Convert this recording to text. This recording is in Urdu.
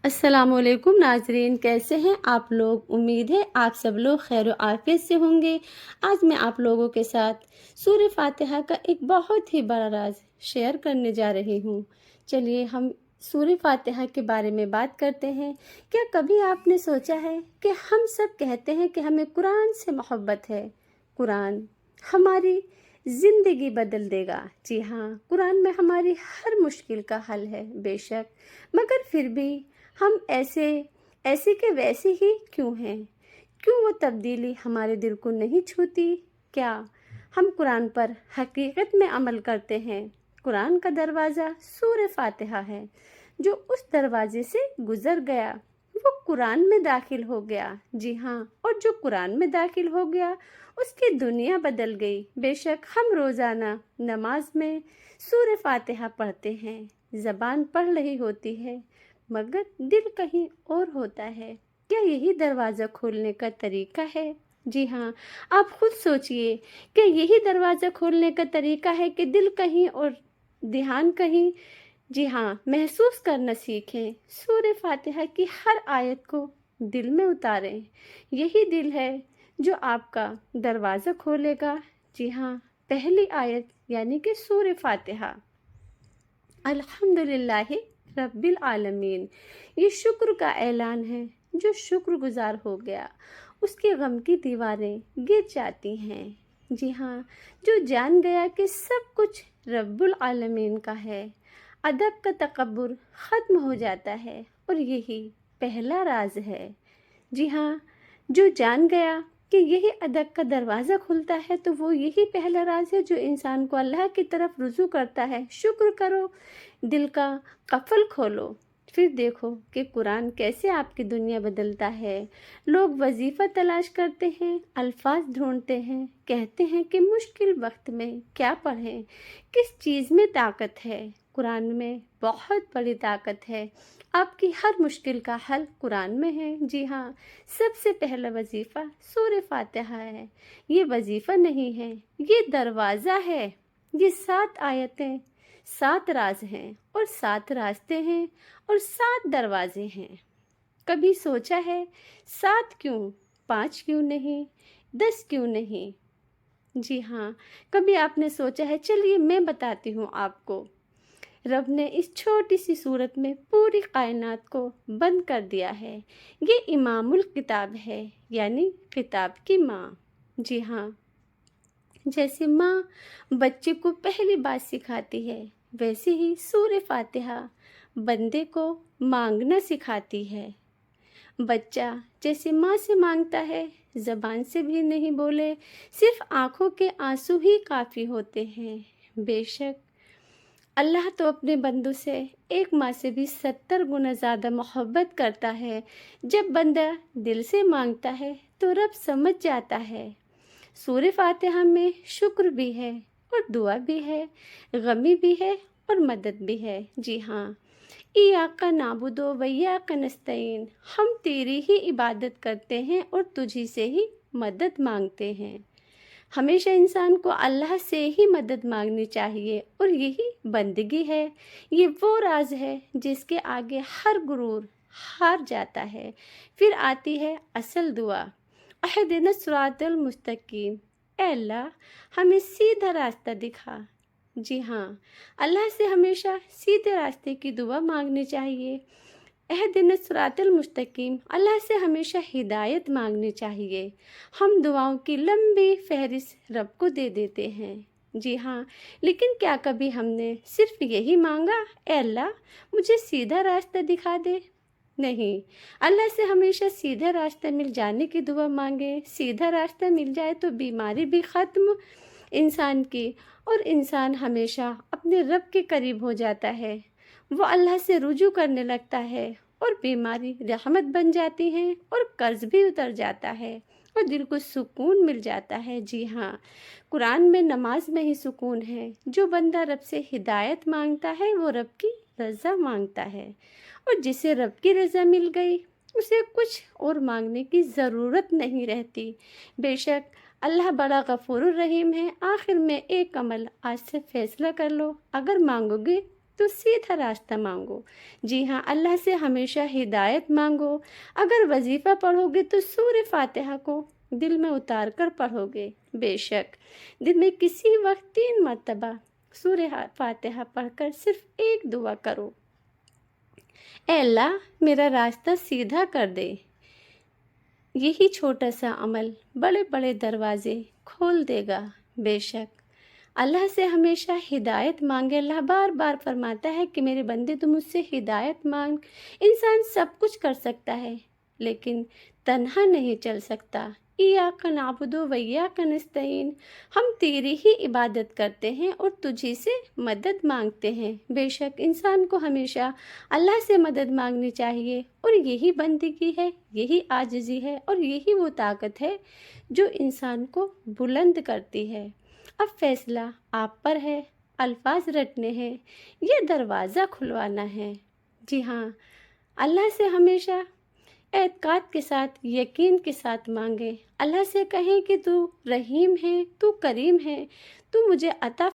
السلام علیکم ناظرین، کیسے ہیں آپ لوگ؟ امید ہے آپ سب لوگ خیر و عافیت سے ہوں گے۔ آج میں آپ لوگوں کے ساتھ سورہ فاتحہ کا ایک بہت ہی بڑا راز شیئر کرنے جا رہی ہوں۔ چلیے ہم سورہ فاتحہ کے بارے میں بات کرتے ہیں۔ کیا کبھی آپ نے سوچا ہے کہ ہم سب کہتے ہیں کہ ہمیں قرآن سے محبت ہے، قرآن ہماری زندگی بدل دے گا؟ جی ہاں، قرآن میں ہماری ہر مشکل کا حل ہے بے شک، مگر پھر بھی ہم ایسے کے ویسے ہی کیوں ہیں؟ کیوں وہ تبدیلی ہمارے دل کو نہیں چھوتی؟ کیا ہم قرآن پر حقیقت میں عمل کرتے ہیں؟ قرآن کا دروازہ سورہ فاتحہ ہے۔ جو اس دروازے سے گزر گیا وہ قرآن میں داخل ہو گیا۔ جی ہاں، اور جو قرآن میں داخل ہو گیا اس کی دنیا بدل گئی۔ بے شک ہم روزانہ نماز میں سورہ فاتحہ پڑھتے ہیں، زبان پڑھ رہی ہوتی ہے مگر دل کہیں اور ہوتا ہے۔ کیا یہی دروازہ کھولنے کا طریقہ ہے؟ جی ہاں، آپ خود سوچئے کہ یہی دروازہ کھولنے کا طریقہ ہے کہ دل کہیں اور دھیان کہیں؟ جی ہاں، محسوس کرنا سیکھیں، سورہ فاتحہ کی ہر آیت کو دل میں اتاریں۔ یہی دل ہے جو آپ کا دروازہ کھولے گا۔ جی ہاں، پہلی آیت یعنی کہ سورہ فاتحہ، الحمدللہ رب العالمین، یہ شکر کا اعلان ہے۔ جو شکر گزار ہو گیا اس کے غم کی دیواریں گر جاتی ہیں۔ جی ہاں، جو جان گیا کہ سب کچھ رب العالمین کا ہے، ادب کا تکبر ختم ہو جاتا ہے اور یہی پہلا راز ہے۔ جی ہاں، جو جان گیا کہ یہی ادب کا دروازہ کھلتا ہے تو وہ یہی پہلا راز ہے جو انسان کو اللہ کی طرف رجوع کرتا ہے۔ شکر کرو، دل کا قفل کھولو، پھر دیکھو کہ قرآن کیسے آپ کی دنیا بدلتا ہے۔ لوگ وظیفہ تلاش کرتے ہیں، الفاظ ڈھونڈتے ہیں، کہتے ہیں کہ مشکل وقت میں کیا پڑھیں، کس چیز میں طاقت ہے؟ قرآن میں بہت بڑی طاقت ہے۔ آپ کی ہر مشکل کا حل قرآن میں ہے۔ جی ہاں، سب سے پہلا وظیفہ سورہ فاتحہ ہے۔ یہ وظیفہ نہیں ہے، یہ دروازہ ہے۔ یہ 7 آیتیں 7 راز ہیں اور 7 راستے ہیں اور 7 دروازے ہیں۔ کبھی سوچا ہے 7 کیوں، 5 کیوں نہیں، 10 کیوں نہیں؟ جی ہاں، کبھی آپ نے سوچا ہے؟ چلیے میں بتاتی ہوں آپ کو۔ رب نے اس چھوٹی سی صورت میں پوری کائنات کو بند کر دیا ہے۔ یہ امام الکتاب ہے، یعنی کتاب کی ماں۔ جی ہاں، جیسے ماں بچے کو پہلی بات سکھاتی ہے ویسے ہی سورہ فاتحہ بندے کو مانگنا سکھاتی ہے۔ بچہ جیسے ماں سے مانگتا ہے، زبان سے بھی نہیں بولے، صرف آنکھوں کے آنسو ہی کافی ہوتے ہیں۔ بے شک اللہ تو اپنے بندوں سے ایک ماں سے بھی 70 گنا زیادہ محبت کرتا ہے۔ جب بندہ دل سے مانگتا ہے تو رب سمجھ جاتا ہے۔ سورہ فاتحہ میں شکر بھی ہے اور دعا بھی ہے، غمی بھی ہے اور مدد بھی ہے۔ جی ہاں، ایاک نعبد و ایاک نستعین، ہم تیری ہی عبادت کرتے ہیں اور تجھی سے ہی مدد مانگتے ہیں۔ ہمیشہ انسان کو اللہ سے ہی مدد مانگنی چاہیے اور یہی بندگی ہے۔ یہ وہ راز ہے جس کے آگے ہر غرور ہار جاتا ہے۔ پھر آتی ہے اصل دعا، اہدنا الصراط المستقیم، اے اللہ ہمیں سیدھا راستہ دکھا۔ جی ہاں، اللہ سے ہمیشہ سیدھے راستے کی دعا مانگنی چاہیے۔ اہدنا الصراط المستقیم، اللہ سے ہمیشہ ہدایت مانگنی چاہیے۔ ہم دعاؤں کی لمبی فہرست رب کو دے دیتے ہیں۔ جی ہاں، لیکن کیا کبھی ہم نے صرف یہی مانگا، اے اللہ مجھے سیدھا راستہ دکھا دے؟ نہیں، اللہ سے ہمیشہ سیدھا راستہ مل جانے کی دعا مانگے۔ سیدھا راستہ مل جائے تو بیماری بھی ختم انسان کی، اور انسان ہمیشہ اپنے رب کے قریب ہو جاتا ہے۔ وہ اللہ سے رجوع کرنے لگتا ہے اور بیماری رحمت بن جاتی ہے اور قرض بھی اتر جاتا ہے اور دل کو سکون مل جاتا ہے۔ جی ہاں، قرآن میں نماز میں ہی سکون ہے۔ جو بندہ رب سے ہدایت مانگتا ہے وہ رب کی رضا مانگتا ہے، اور جسے رب کی رضا مل گئی اسے کچھ اور مانگنے کی ضرورت نہیں رہتی۔ بے شک اللہ بڑا غفور الرحیم ہے۔ آخر میں ایک عمل آج سے فیصلہ کر لو، اگر مانگو گے تو سیدھا راستہ مانگو۔ جی ہاں، اللہ سے ہمیشہ ہدایت مانگو۔ اگر وظیفہ پڑھو گے تو سورہ فاتحہ کو دل میں اتار کر پڑھو گے۔ بے شک دن میں کسی وقت 3 مرتبہ سورہ فاتحہ پڑھ کر صرف ایک دعا کرو، اے اللہ میرا راستہ سیدھا کر دے۔ یہی چھوٹا سا عمل بڑے بڑے دروازے کھول دے گا۔ بے شک اللہ سے ہمیشہ ہدایت مانگے۔ اللہ بار بار فرماتا ہے کہ میرے بندے تم مجھ سے ہدایت مانگ۔ انسان سب کچھ کر سکتا ہے لیکن تنہا نہیں چل سکتا۔ ایاک نعبد و ایاک نستعین، ہم تیری ہی عبادت کرتے ہیں اور تجھی سے مدد مانگتے ہیں۔ بے شک انسان کو ہمیشہ اللہ سے مدد مانگنی چاہیے، اور یہی بندگی ہے، یہی عاجزی ہے، اور یہی وہ طاقت ہے جو انسان کو بلند کرتی ہے۔ اب فیصلہ آپ پر ہے، الفاظ رٹنے ہیں، یہ دروازہ کھلوانا ہے۔ جی ہاں، اللہ سے ہمیشہ اعتقاد کے ساتھ، یقین کے ساتھ مانگے۔ اللہ سے کہیں کہ تو رحیم ہے، تو کریم ہے، تو مجھے عطا